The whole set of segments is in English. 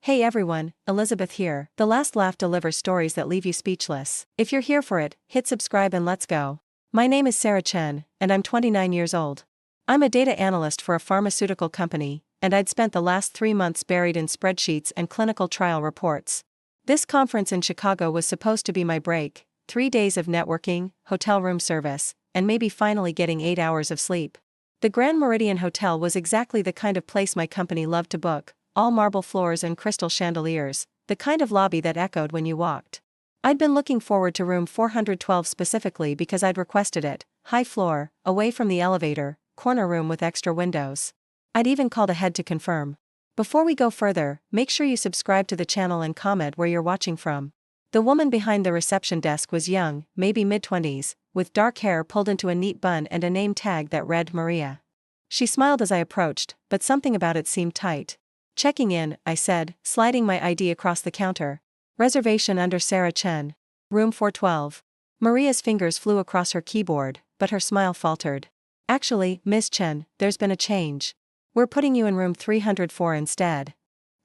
Hey everyone, Elizabeth here. The last laugh delivers stories that leave you speechless. If you're here for it, hit subscribe and let's go. My name is Sarah Chen, and I'm 29 years old. I'm a data analyst for a pharmaceutical company, and I'd spent the last 3 months buried in spreadsheets and clinical trial reports. This conference in Chicago was supposed to be my break, 3 days of networking, hotel room service, and maybe finally getting 8 hours of sleep. The Grand Meridian Hotel was exactly the kind of place my company loved to book. All marble floors and crystal chandeliers, the kind of lobby that echoed when you walked. I'd been looking forward to room 412 specifically because I'd requested it, high floor, away from the elevator, corner room with extra windows. I'd even called ahead to confirm. Before we go further, make sure you subscribe to the channel and comment where you're watching from. The woman behind the reception desk was young, maybe mid-20s, with dark hair pulled into a neat bun and a name tag that read Maria. She smiled as I approached, but something about it seemed tight. Checking in, I said, sliding my ID across the counter. Reservation under Sarah Chen. Room 412. Maria's fingers flew across her keyboard, but her smile faltered. Actually, Miss Chen, there's been a change. We're putting you in room 304 instead.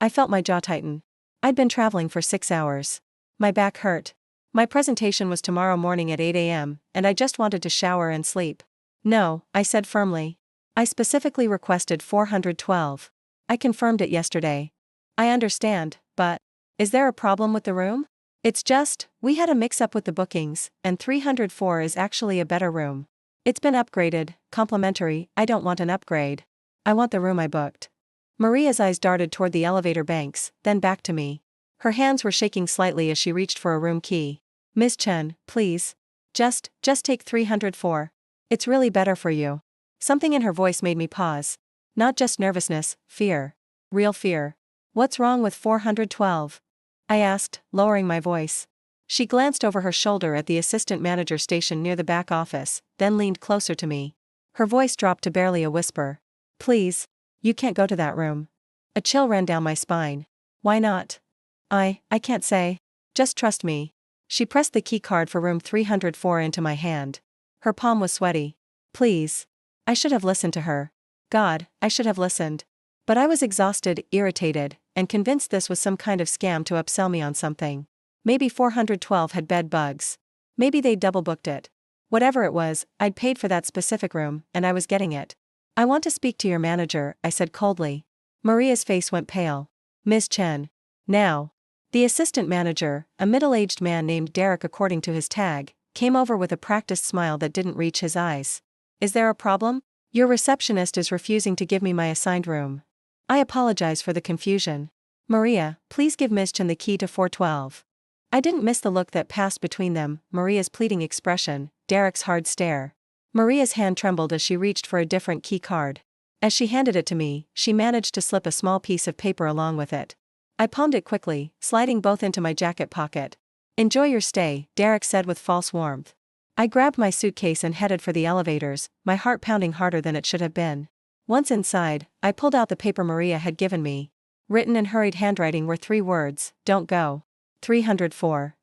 I felt my jaw tighten. I'd been traveling for 6 hours. My back hurt. My presentation was tomorrow morning at 8 a.m., and I just wanted to shower and sleep. No, I said firmly. I specifically requested 412. I confirmed it yesterday. I understand, but is there a problem with the room? It's just, we had a mix-up with the bookings, and 304 is actually a better room. It's been upgraded, complimentary. I don't want an upgrade. I want the room I booked. Maria's eyes darted toward the elevator banks, then back to me. Her hands were shaking slightly as she reached for a room key. Miss Chen, please. Just take 304. It's really better for you. Something in her voice made me pause. Not just nervousness, fear. Real fear. What's wrong with 412? I asked, lowering my voice. She glanced over her shoulder at the assistant manager stationed near the back office, then leaned closer to me. Her voice dropped to barely a whisper. Please. You can't go to that room. A chill ran down my spine. Why not? I can't say. Just trust me. She pressed the key card for room 304 into my hand. Her palm was sweaty. Please. I should have listened to her. God, I should have listened. But I was exhausted, irritated, and convinced this was some kind of scam to upsell me on something. Maybe 412 had bed bugs. Maybe they'd double-booked it. Whatever it was, I'd paid for that specific room, and I was getting it. I want to speak to your manager, I said coldly. Maria's face went pale. Miss Chen. Now. The assistant manager, a middle-aged man named Derek according to his tag, came over with a practiced smile that didn't reach his eyes. Is there a problem? Your receptionist is refusing to give me my assigned room. I apologize for the confusion. Maria, please give Ms. Chen the key to 412. I didn't miss the look that passed between them, Maria's pleading expression, Derek's hard stare. Maria's hand trembled as she reached for a different key card. As she handed it to me, she managed to slip a small piece of paper along with it. I palmed it quickly, sliding both into my jacket pocket. Enjoy your stay, Derek said with false warmth. I grabbed my suitcase and headed for the elevators, my heart pounding harder than it should have been. Once inside, I pulled out the paper Maria had given me. Written in hurried handwriting were 3 words, don't go. 304.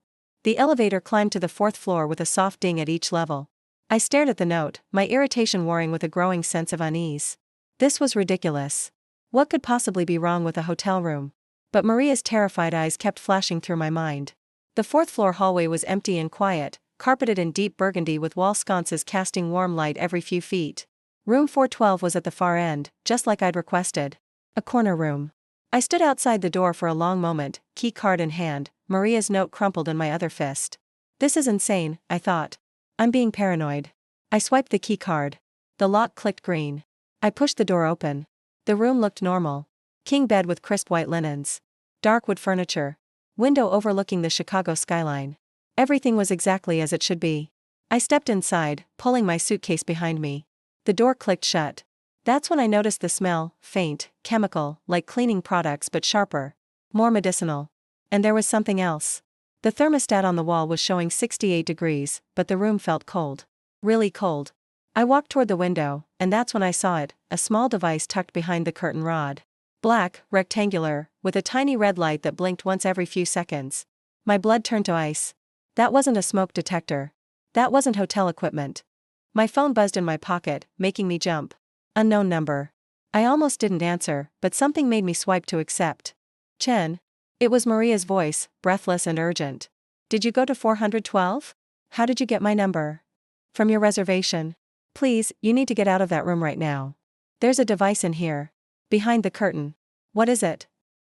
The elevator climbed to the 4th floor with a soft ding at each level. I stared at the note, my irritation warring with a growing sense of unease. This was ridiculous. What could possibly be wrong with a hotel room? But Maria's terrified eyes kept flashing through my mind. The 4th floor hallway was empty and quiet, carpeted in deep burgundy with wall sconces casting warm light every few feet. Room 412 was at the far end, just like I'd requested. A corner room. I stood outside the door for a long moment, key card in hand, Maria's note crumpled in my other fist. This is insane, I thought. I'm being paranoid. I swiped the key card. The lock clicked green. I pushed the door open. The room looked normal. King bed with crisp white linens. Dark wood furniture. Window overlooking the Chicago skyline. Everything was exactly as it should be. I stepped inside, pulling my suitcase behind me. The door clicked shut. That's when I noticed the smell, faint, chemical, like cleaning products but sharper. More medicinal. And there was something else. The thermostat on the wall was showing 68 degrees, but the room felt cold. Really cold. I walked toward the window, and that's when I saw it, a small device tucked behind the curtain rod. Black, rectangular, with a tiny red light that blinked once every few seconds. My blood turned to ice. That wasn't a smoke detector. That wasn't hotel equipment. My phone buzzed in my pocket, making me jump. Unknown number. I almost didn't answer, but something made me swipe to accept. Chen. It was Maria's voice, breathless and urgent. Did you go to 412? How did you get my number? From your reservation. Please, you need to get out of that room right now. There's a device in here. Behind the curtain. What is it?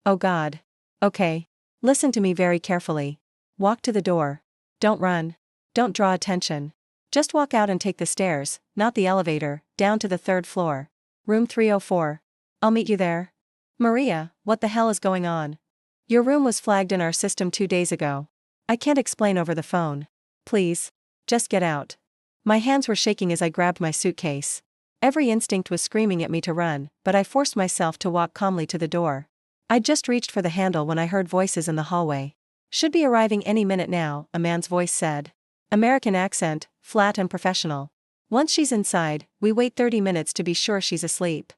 Oh God. Okay. Listen to me very carefully. Walk to the door. Don't run. Don't draw attention. Just walk out and take the stairs, not the elevator, down to the 3rd floor. Room 304. I'll meet you there. Maria, what the hell is going on? Your room was flagged in our system 2 days ago. I can't explain over the phone. Please. Just get out. My hands were shaking as I grabbed my suitcase. Every instinct was screaming at me to run, but I forced myself to walk calmly to the door. I'd just reached for the handle when I heard voices in the hallway. Should be arriving any minute now, a man's voice said. American accent, flat and professional. Once she's inside, we wait 30 minutes to be sure she's asleep.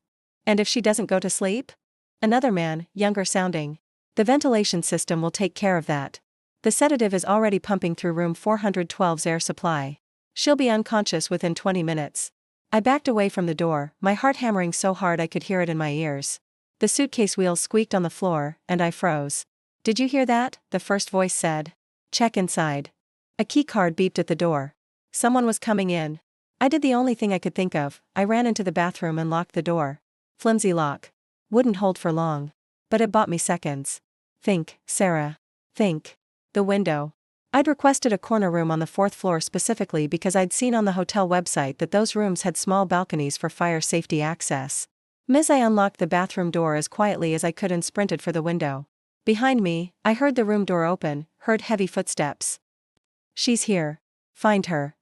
And if she doesn't go to sleep? Another man, younger sounding. The ventilation system will take care of that. The sedative is already pumping through room 412's air supply. She'll be unconscious within 20 minutes. I backed away from the door, my heart hammering so hard I could hear it in my ears. The suitcase wheels squeaked on the floor, and I froze. Did you hear that? The first voice said. Check inside. A key card beeped at the door. Someone was coming in. I did the only thing I could think of. I ran into the bathroom and locked the door. Flimsy lock. Wouldn't hold for long. But it bought me seconds. Think, Sarah. Think. The window. I'd requested a corner room on the 4th floor specifically because I'd seen on the hotel website that those rooms had small balconies for fire safety access. I unlocked the bathroom door as quietly as I could and sprinted for the window. Behind me, I heard the room door open, heard heavy footsteps. She's here. Find her.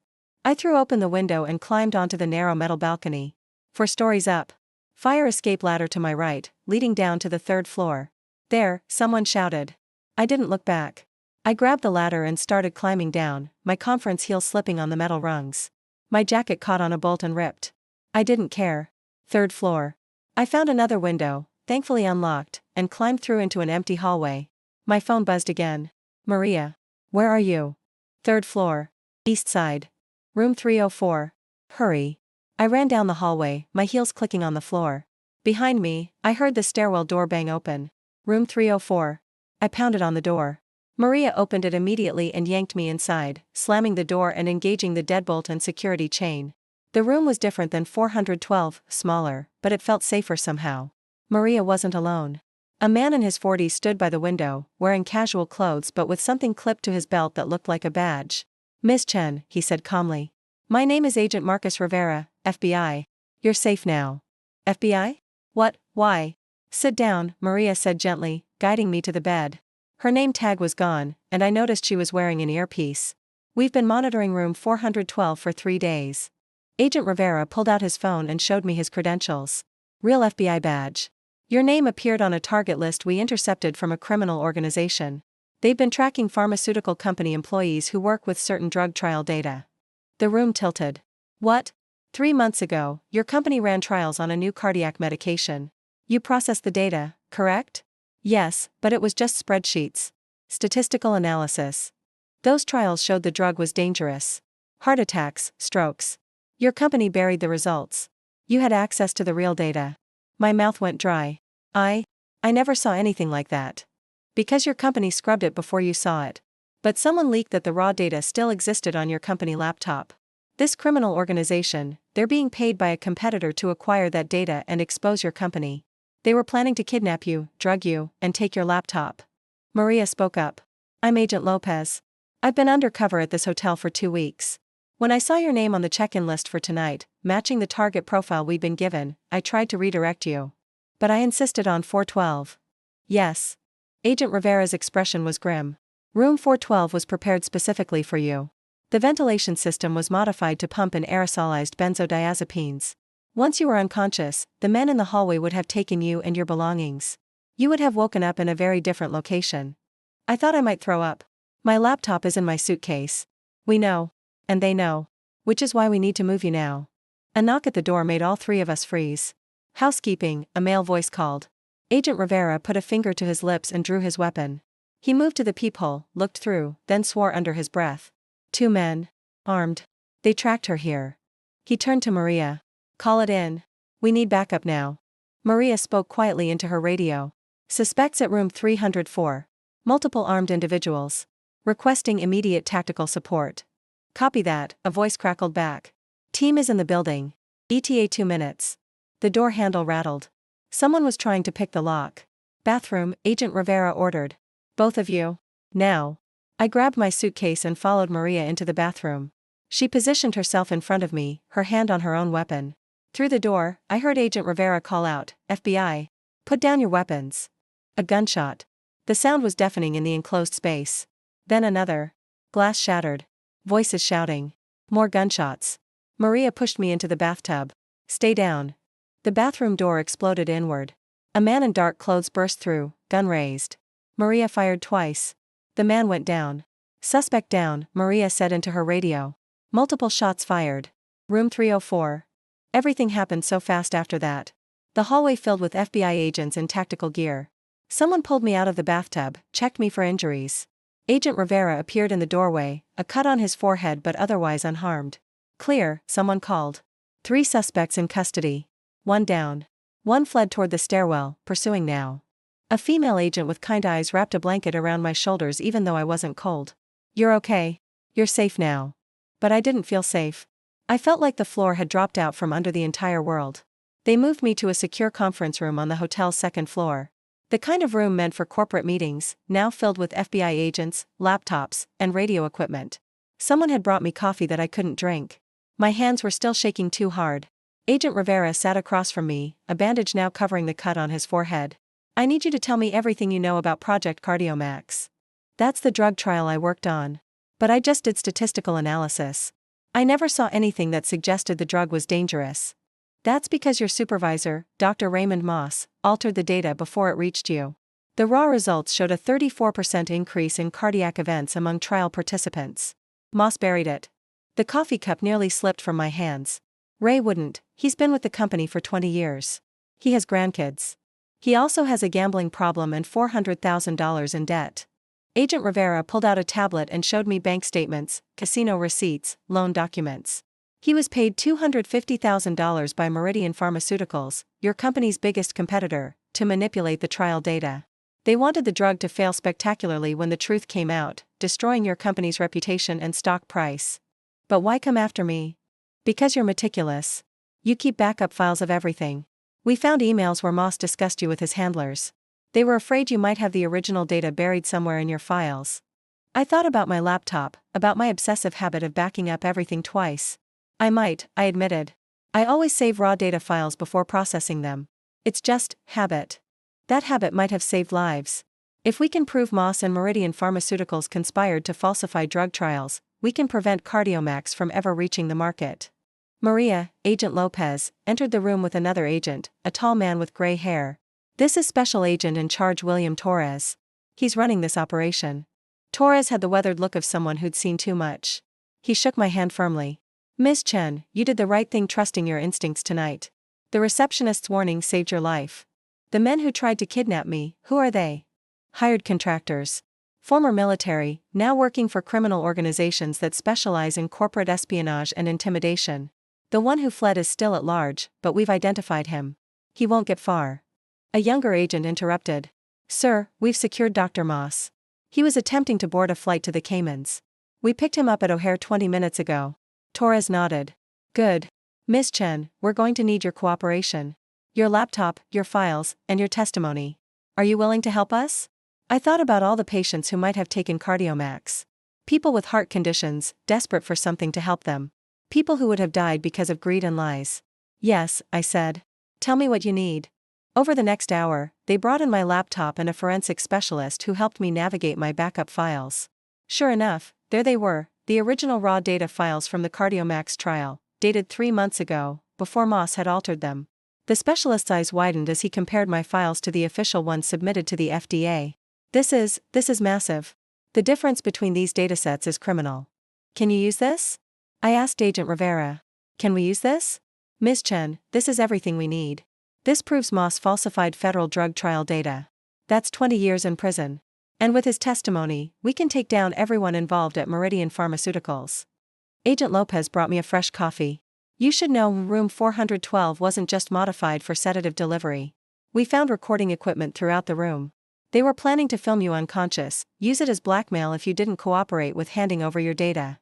I threw open the window and climbed onto the narrow metal balcony. 4 stories up. Fire escape ladder to my right, leading down to the 3rd floor. There, someone shouted. I didn't look back. I grabbed the ladder and started climbing down, my conference heel slipping on the metal rungs. My jacket caught on a bolt and ripped. I didn't care. 3rd floor. I found another window, thankfully unlocked, and climbed through into an empty hallway. My phone buzzed again. Maria. Where are you? 3rd floor. East side. Room 304. Hurry. I ran down the hallway, my heels clicking on the floor. Behind me, I heard the stairwell door bang open. Room 304. I pounded on the door. Maria opened it immediately and yanked me inside, slamming the door and engaging the deadbolt and security chain. The room was different than 412, smaller, but it felt safer somehow. Maria wasn't alone. A man in his 40s stood by the window, wearing casual clothes but with something clipped to his belt that looked like a badge. Miss Chen, he said calmly. My name is Agent Marcus Rivera, FBI. You're safe now. FBI? What? Why? Sit down, Maria said gently, guiding me to the bed. Her name tag was gone, and I noticed she was wearing an earpiece. We've been monitoring room 412 for 3 days. Agent Rivera pulled out his phone and showed me his credentials. Real FBI badge. Your name appeared on a target list we intercepted from a criminal organization. They've been tracking pharmaceutical company employees who work with certain drug trial data. The room tilted. What? 3 months ago, your company ran trials on a new cardiac medication. You processed the data, correct? Yes, but it was just spreadsheets. Statistical analysis. Those trials showed the drug was dangerous. Heart attacks, strokes. Your company buried the results. You had access to the real data. My mouth went dry. I never saw anything like that. Because your company scrubbed it before you saw it. But someone leaked that the raw data still existed on your company laptop. This criminal organization, they're being paid by a competitor to acquire that data and expose your company. They were planning to kidnap you, drug you, and take your laptop. Maria spoke up. I'm Agent Lopez. I've been undercover at this hotel for 2 weeks. When I saw your name on the check-in list for tonight, matching the target profile we'd been given, I tried to redirect you. But I insisted on 412. Yes. Agent Rivera's expression was grim. Room 412 was prepared specifically for you. The ventilation system was modified to pump in aerosolized benzodiazepines. Once you were unconscious, the men in the hallway would have taken you and your belongings. You would have woken up in a very different location. I thought I might throw up. My laptop is in my suitcase. We know. And they know. Which is why we need to move you now. A knock at the door made all 3 of us freeze. Housekeeping, a male voice called. Agent Rivera put a finger to his lips and drew his weapon. He moved to the peephole, looked through, then swore under his breath. 2 men. Armed. They tracked her here. He turned to Maria. Call it in. We need backup now. Maria spoke quietly into her radio. Suspects at room 304. Multiple armed individuals. Requesting immediate tactical support. Copy that, a voice crackled back. Team is in the building. ETA 2 minutes. The door handle rattled. Someone was trying to pick the lock. Bathroom, Agent Rivera ordered. Both of you. Now. I grabbed my suitcase and followed Maria into the bathroom. She positioned herself in front of me, her hand on her own weapon. Through the door, I heard Agent Rivera call out, FBI. Put down your weapons. A gunshot. The sound was deafening in the enclosed space. Then another. Glass shattered. Voices shouting. More gunshots. Maria pushed me into the bathtub. Stay down. The bathroom door exploded inward. A man in dark clothes burst through, gun raised. Maria fired twice. The man went down. Suspect down, Maria said into her radio. Multiple shots fired. Room 304. Everything happened so fast after that. The hallway filled with FBI agents in tactical gear. Someone pulled me out of the bathtub, checked me for injuries. Agent Rivera appeared in the doorway, a cut on his forehead but otherwise unharmed. Clear, someone called. 3 suspects in custody. 1 down. 1 fled toward the stairwell, pursuing now. A female agent with kind eyes wrapped a blanket around my shoulders even though I wasn't cold. You're okay. You're safe now. But I didn't feel safe. I felt like the floor had dropped out from under the entire world. They moved me to a secure conference room on the hotel's 2nd floor. The kind of room meant for corporate meetings, now filled with FBI agents, laptops, and radio equipment. Someone had brought me coffee that I couldn't drink. My hands were still shaking too hard. Agent Rivera sat across from me, a bandage now covering the cut on his forehead. I need you to tell me everything you know about Project CardioMax. That's the drug trial I worked on. But I just did statistical analysis. I never saw anything that suggested the drug was dangerous. That's because your supervisor, Dr. Raymond Moss, altered the data before it reached you. The raw results showed a 34% increase in cardiac events among trial participants. Moss buried it. The coffee cup nearly slipped from my hands. Ray wouldn't, he's been with the company for 20 years. He has grandkids. He also has a gambling problem and $400,000 in debt. Agent Rivera pulled out a tablet and showed me bank statements, casino receipts, loan documents. He was paid $250,000 by Meridian Pharmaceuticals, your company's biggest competitor, to manipulate the trial data. They wanted the drug to fail spectacularly when the truth came out, destroying your company's reputation and stock price. But why come after me? Because you're meticulous. You keep backup files of everything. We found emails where Moss discussed you with his handlers. They were afraid you might have the original data buried somewhere in your files. I thought about my laptop, about my obsessive habit of backing up everything twice. I admitted. I always save raw data files before processing them. It's just habit. That habit might have saved lives. If we can prove Moss and Meridian Pharmaceuticals conspired to falsify drug trials, we can prevent CardioMax from ever reaching the market. Maria, Agent Lopez, entered the room with another agent, a tall man with gray hair. This is Special Agent in Charge William Torres. He's running this operation. Torres had the weathered look of someone who'd seen too much. He shook my hand firmly. Miss Chen, you did the right thing trusting your instincts tonight. The receptionist's warning saved your life. The men who tried to kidnap me, who are they? Hired contractors. Former military, now working for criminal organizations that specialize in corporate espionage and intimidation. The one who fled is still at large, but we've identified him. He won't get far. A younger agent interrupted. Sir, we've secured Dr. Moss. He was attempting to board a flight to the Caymans. We picked him up at O'Hare 20 minutes ago. Torres nodded. Good. Miss Chen, we're going to need your cooperation. Your laptop, your files, and your testimony. Are you willing to help us? I thought about all the patients who might have taken CardioMax. People with heart conditions, desperate for something to help them. People who would have died because of greed and lies. Yes, I said. Tell me what you need. Over the next hour, they brought in my laptop and a forensic specialist who helped me navigate my backup files. Sure enough, there they were, the original raw data files from the CardioMax trial, dated 3 months ago, before Moss had altered them. The specialist's eyes widened as he compared my files to the official ones submitted to the FDA. This is massive. The difference between these datasets is criminal. Can you use this? I asked Agent Rivera. Can we use this? Ms. Chen, this is everything we need. This proves Moss falsified federal drug trial data. That's 20 years in prison. And with his testimony, we can take down everyone involved at Meridian Pharmaceuticals. Agent Lopez brought me a fresh coffee. You should know room 412 wasn't just modified for sedative delivery. We found recording equipment throughout the room. They were planning to film you unconscious, use it as blackmail if you didn't cooperate with handing over your data.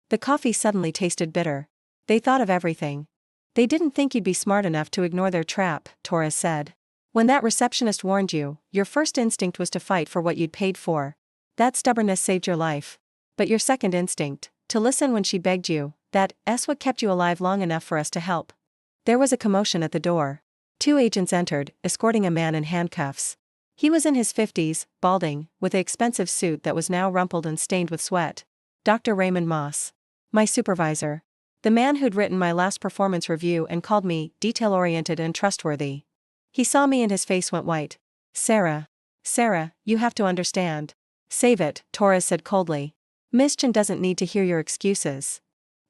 The coffee suddenly tasted bitter. They thought of everything. They didn't think you'd be smart enough to ignore their trap, Torres said. When that receptionist warned you, your first instinct was to fight for what you'd paid for. That stubbornness saved your life. But your second instinct, to listen when she begged you, that's what kept you alive long enough for us to help. There was a commotion at the door. 2 agents entered, escorting a man in handcuffs. He was in his 50s, balding, with an expensive suit that was now rumpled and stained with sweat. Dr. Raymond Moss. My supervisor. The man who'd written my last performance review and called me detail-oriented and trustworthy. He saw me and his face went white. Sarah, you have to understand. Save it, Torres said coldly. Miss Chen doesn't need to hear your excuses.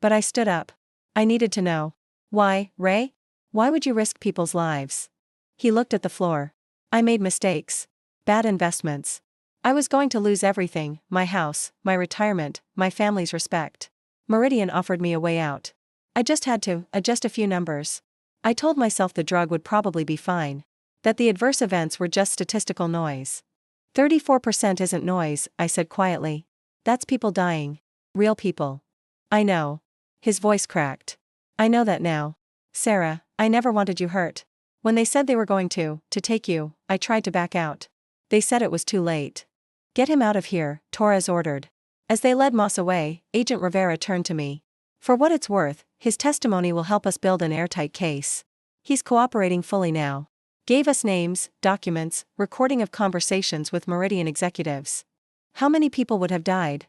But I stood up. I needed to know. Why, Ray? Why would you risk people's lives? He looked at the floor. I made mistakes. Bad investments. I was going to lose everything, my house, my retirement, my family's respect. Meridian offered me a way out. I just had to adjust a few numbers. I told myself the drug would probably be fine. That the adverse events were just statistical noise. 34% isn't noise, I said quietly. That's people dying. Real people. I know. His voice cracked. I know that now. Sarah, I never wanted you hurt. When they said they were going to take you, I tried to back out. They said it was too late. Get him out of here, Torres ordered. As they led Moss away, Agent Rivera turned to me. For what it's worth, his testimony will help us build an airtight case. He's cooperating fully now. Gave us names, documents, recording of conversations with Meridian executives. How many people would have died?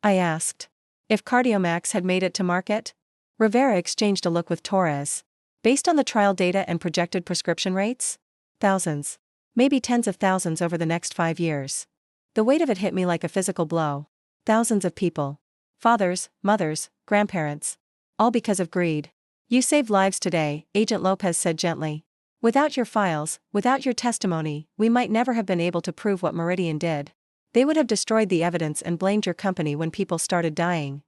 I asked. If Cardiomax had made it to market? Rivera exchanged a look with Torres. Based on the trial data and projected prescription rates? Thousands. Maybe tens of thousands over the next 5 years. The weight of it hit me like a physical blow. Thousands of people. Fathers, mothers, grandparents. All because of greed. You saved lives today, Agent Lopez said gently. Without your files, without your testimony, we might never have been able to prove what Meridian did. They would have destroyed the evidence and blamed your company when people started dying.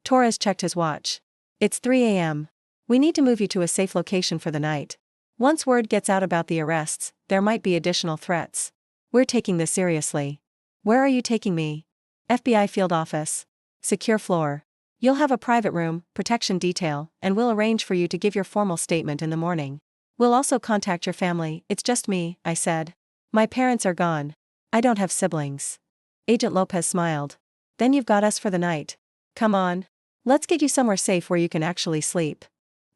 Torres checked his watch. It's 3 a.m. We need to move you to a safe location for the night. Once word gets out about the arrests, there might be additional threats. We're taking this seriously. Where are you taking me? FBI field office. Secure floor. You'll have a private room, protection detail, and we'll arrange for you to give your formal statement in the morning. We'll also contact your family. It's just me, I said. My parents are gone. I don't have siblings. Agent Lopez smiled. Then you've got us for the night. Come on. Let's get you somewhere safe where you can actually sleep.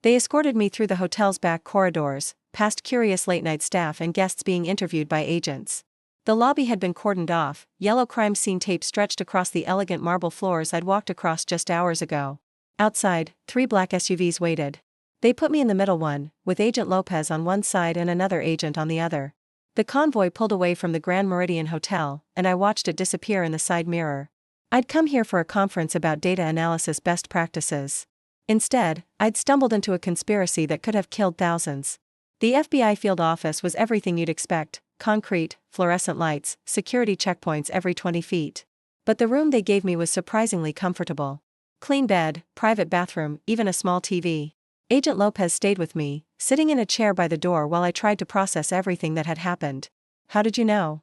They escorted me through the hotel's back corridors, past curious late-night staff and guests being interviewed by agents. The lobby had been cordoned off, yellow crime scene tape stretched across the elegant marble floors I'd walked across just hours ago. Outside, 3 black SUVs waited. They put me in the middle one, with Agent Lopez on one side and another agent on the other. The convoy pulled away from the Grand Meridian Hotel, and I watched it disappear in the side mirror. I'd come here for a conference about data analysis best practices. Instead, I'd stumbled into a conspiracy that could have killed thousands. The FBI field office was everything you'd expect: concrete, fluorescent lights, security checkpoints every 20 feet. But the room they gave me was surprisingly comfortable. Clean bed, private bathroom, even a small TV. Agent Lopez stayed with me, sitting in a chair by the door while I tried to process everything that had happened. How did you know?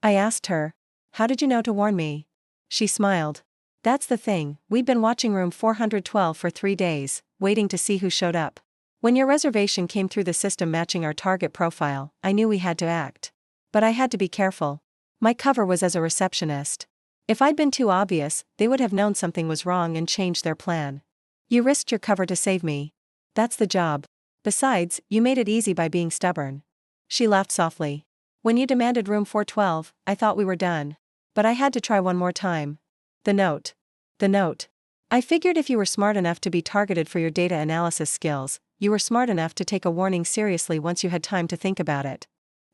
I asked her. How did you know to warn me? She smiled. That's the thing, we'd been watching room 412 for 3 days, waiting to see who showed up. When your reservation came through the system matching our target profile, I knew we had to act. But I had to be careful. My cover was as a receptionist. If I'd been too obvious, they would have known something was wrong and changed their plan. You risked your cover to save me. That's the job. Besides, you made it easy by being stubborn. She laughed softly. When you demanded room 412, I thought we were done. But I had to try one more time. The note. I figured if you were smart enough to be targeted for your data analysis skills, you were smart enough to take a warning seriously once you had time to think about it.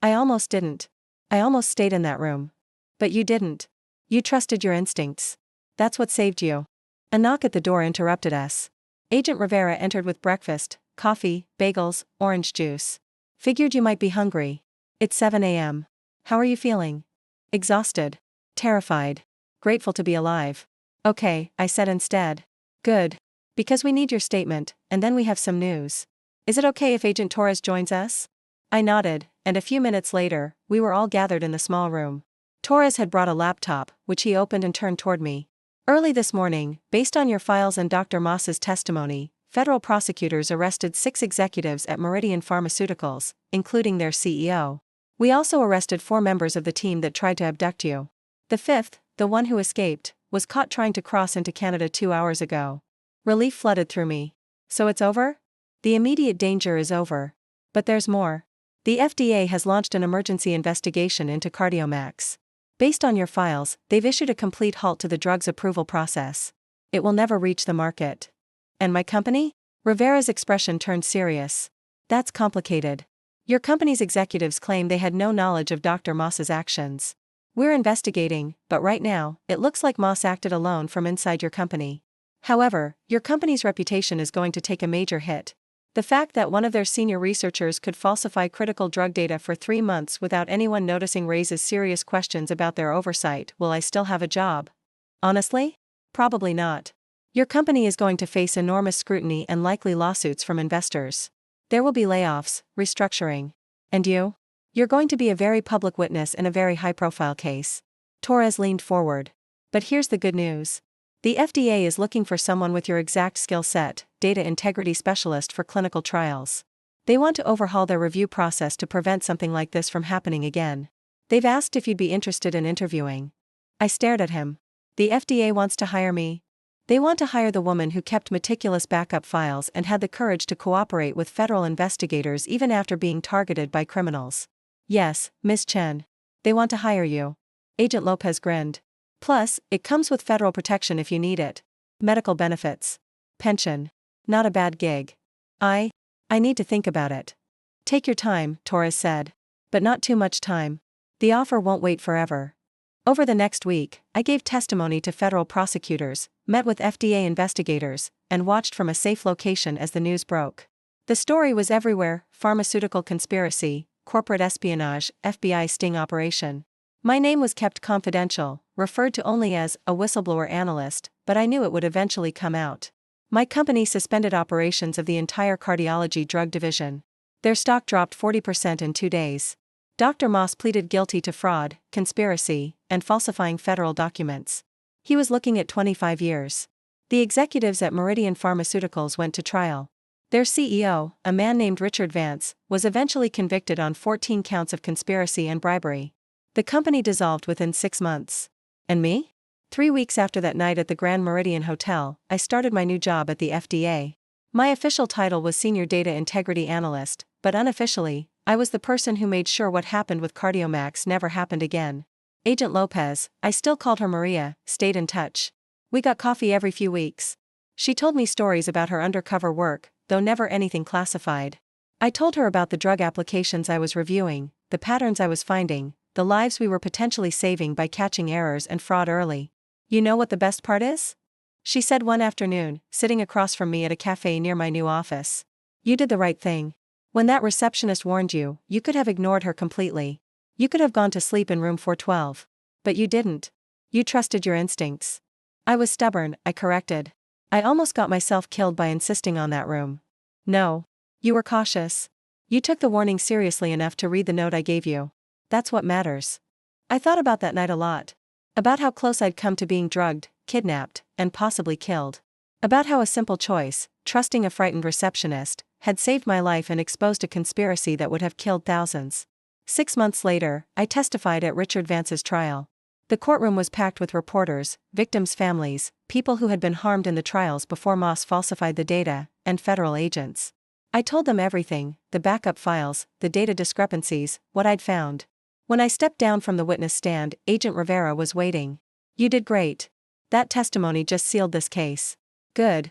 I almost didn't. I almost stayed in that room. But you didn't. You trusted your instincts. That's what saved you. A knock at the door interrupted us. Agent Rivera entered with breakfast, coffee, bagels, orange juice. Figured you might be hungry. It's 7 a.m. How are you feeling? Exhausted. Terrified. Grateful to be alive. Okay, I said instead. Good. Because we need your statement, and then we have some news. Is it okay if Agent Torres joins us? I nodded, and a few minutes later, we were all gathered in the small room. Torres had brought a laptop, which he opened and turned toward me. Early this morning, based on your files and Dr. Moss's testimony, federal prosecutors arrested 6 executives at Meridian Pharmaceuticals, including their CEO. We also arrested 4 members of the team that tried to abduct you. The 5th, the one who escaped, was caught trying to cross into Canada 2 hours ago. Relief flooded through me. So it's over? The immediate danger is over. But there's more. The FDA has launched an emergency investigation into CardioMax. Based on your files, they've issued a complete halt to the drug's approval process. It will never reach the market. And my company? Rivera's expression turned serious. That's complicated. Your company's executives claim they had no knowledge of Dr. Moss's actions. We're investigating, but right now, it looks like Moss acted alone from inside your company. However, your company's reputation is going to take a major hit. The fact that one of their senior researchers could falsify critical drug data for 3 months without anyone noticing raises serious questions about their oversight. Will I still have a job? Honestly? Probably not. Your company is going to face enormous scrutiny and likely lawsuits from investors. There will be layoffs, restructuring. And you? You're going to be a very public witness in a very high-profile case. Torres leaned forward. But here's the good news. The FDA is looking for someone with your exact skill set, data integrity specialist for clinical trials. They want to overhaul their review process to prevent something like this from happening again. They've asked if you'd be interested in interviewing. I stared at him. The FDA wants to hire me. They want to hire the woman who kept meticulous backup files and had the courage to cooperate with federal investigators even after being targeted by criminals. Yes, Miss Chen. They want to hire you. Agent Lopez grinned. Plus, it comes with federal protection if you need it. Medical benefits. Pension. Not a bad gig. I need to think about it. Take your time, Torres said. But not too much time. The offer won't wait forever. Over the next week, I gave testimony to federal prosecutors, met with FDA investigators, and watched from a safe location as the news broke. The story was everywhere: pharmaceutical conspiracy, corporate espionage, FBI sting operation. My name was kept confidential, referred to only as a whistleblower analyst, but I knew it would eventually come out. My company suspended operations of the entire cardiology drug division. Their stock dropped 40% in 2 days. Dr. Moss pleaded guilty to fraud, conspiracy, and falsifying federal documents. He was looking at 25 years. The executives at Meridian Pharmaceuticals went to trial. Their CEO, a man named Richard Vance, was eventually convicted on 14 counts of conspiracy and bribery. The company dissolved within 6 months. And me? 3 weeks after that night at the Grand Meridian Hotel, I started my new job at the FDA. My official title was Senior Data Integrity Analyst, but unofficially, I was the person who made sure what happened with CardioMax never happened again. Agent Lopez, I still called her Maria, stayed in touch. We got coffee every few weeks. She told me stories about her undercover work, though never anything classified. I told her about the drug applications I was reviewing, the patterns I was finding, the lives we were potentially saving by catching errors and fraud early. You know what the best part is? She said one afternoon, sitting across from me at a cafe near my new office. You did the right thing. When that receptionist warned you, you could have ignored her completely. You could have gone to sleep in room 412. But you didn't. You trusted your instincts. I was stubborn, I corrected. I almost got myself killed by insisting on that room. No. You were cautious. You took the warning seriously enough to read the note I gave you. That's what matters. I thought about that night a lot. About how close I'd come to being drugged, kidnapped, and possibly killed. About how a simple choice, trusting a frightened receptionist, had saved my life and exposed a conspiracy that would have killed thousands. 6 months later, I testified at Richard Vance's trial. The courtroom was packed with reporters, victims' families, people who had been harmed in the trials before Moss falsified the data, and federal agents. I told them everything: the backup files, the data discrepancies, what I'd found. When I stepped down from the witness stand, Agent Rivera was waiting. You did great. That testimony just sealed this case. Good.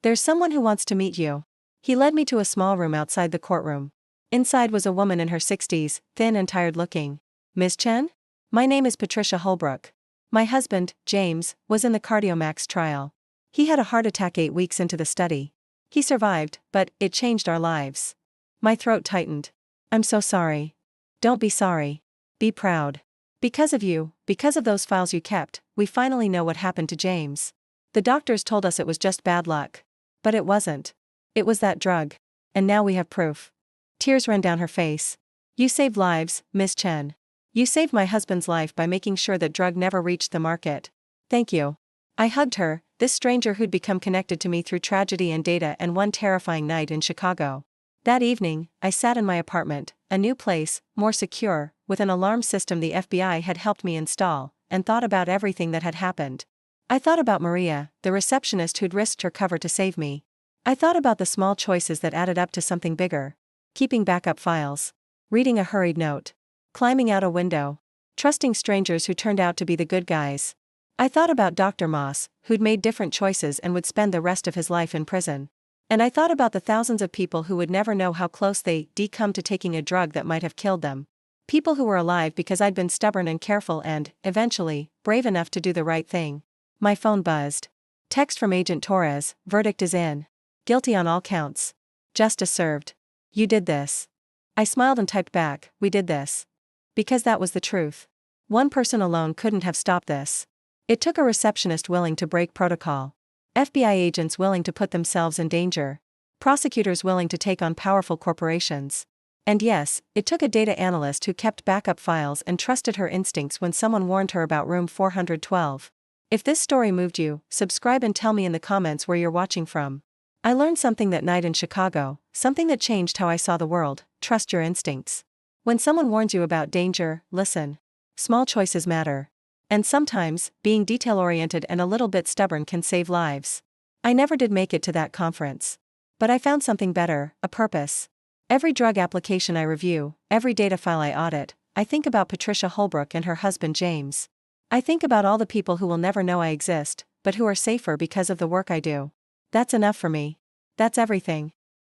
There's someone who wants to meet you. He led me to a small room outside the courtroom. Inside was a woman in her 60s, thin and tired looking. Ms. Chen? My name is Patricia Holbrook. My husband, James, was in the CardioMax trial. He had a heart attack 8 weeks into the study. He survived, but it changed our lives. My throat tightened. I'm so sorry. Don't be sorry. Be proud. Because of you, because of those files you kept, we finally know what happened to James. The doctors told us it was just bad luck. But it wasn't. It was that drug. And now we have proof. Tears ran down her face. You saved lives, Miss Chen. You saved my husband's life by making sure that drug never reached the market. Thank you. I hugged her, this stranger who'd become connected to me through tragedy and data and one terrifying night in Chicago. That evening, I sat in my apartment, a new place, more secure, with an alarm system the FBI had helped me install, and thought about everything that had happened. I thought about Maria, the receptionist who'd risked her cover to save me. I thought about the small choices that added up to something bigger. Keeping backup files. Reading a hurried note. Climbing out a window. Trusting strangers who turned out to be the good guys. I thought about Dr. Moss, who'd made different choices and would spend the rest of his life in prison. And I thought about the thousands of people who would never know how close they'd come to taking a drug that might have killed them. People who were alive because I'd been stubborn and careful and, eventually, brave enough to do the right thing. My phone buzzed. Text from Agent Torres, verdict is in. Guilty on all counts. Justice served. You did this. I smiled and typed back, we did this. Because that was the truth. One person alone couldn't have stopped this. It took a receptionist willing to break protocol. FBI agents willing to put themselves in danger. Prosecutors willing to take on powerful corporations. And yes, it took a data analyst who kept backup files and trusted her instincts when someone warned her about room 412. If this story moved you, subscribe and tell me in the comments where you're watching from. I learned something that night in Chicago, something that changed how I saw the world. Trust your instincts. When someone warns you about danger, listen. Small choices matter. And sometimes, being detail-oriented and a little bit stubborn can save lives. I never did make it to that conference. But I found something better, a purpose. Every drug application I review, every data file I audit, I think about Patricia Holbrook and her husband James. I think about all the people who will never know I exist, but who are safer because of the work I do. That's enough for me. That's everything.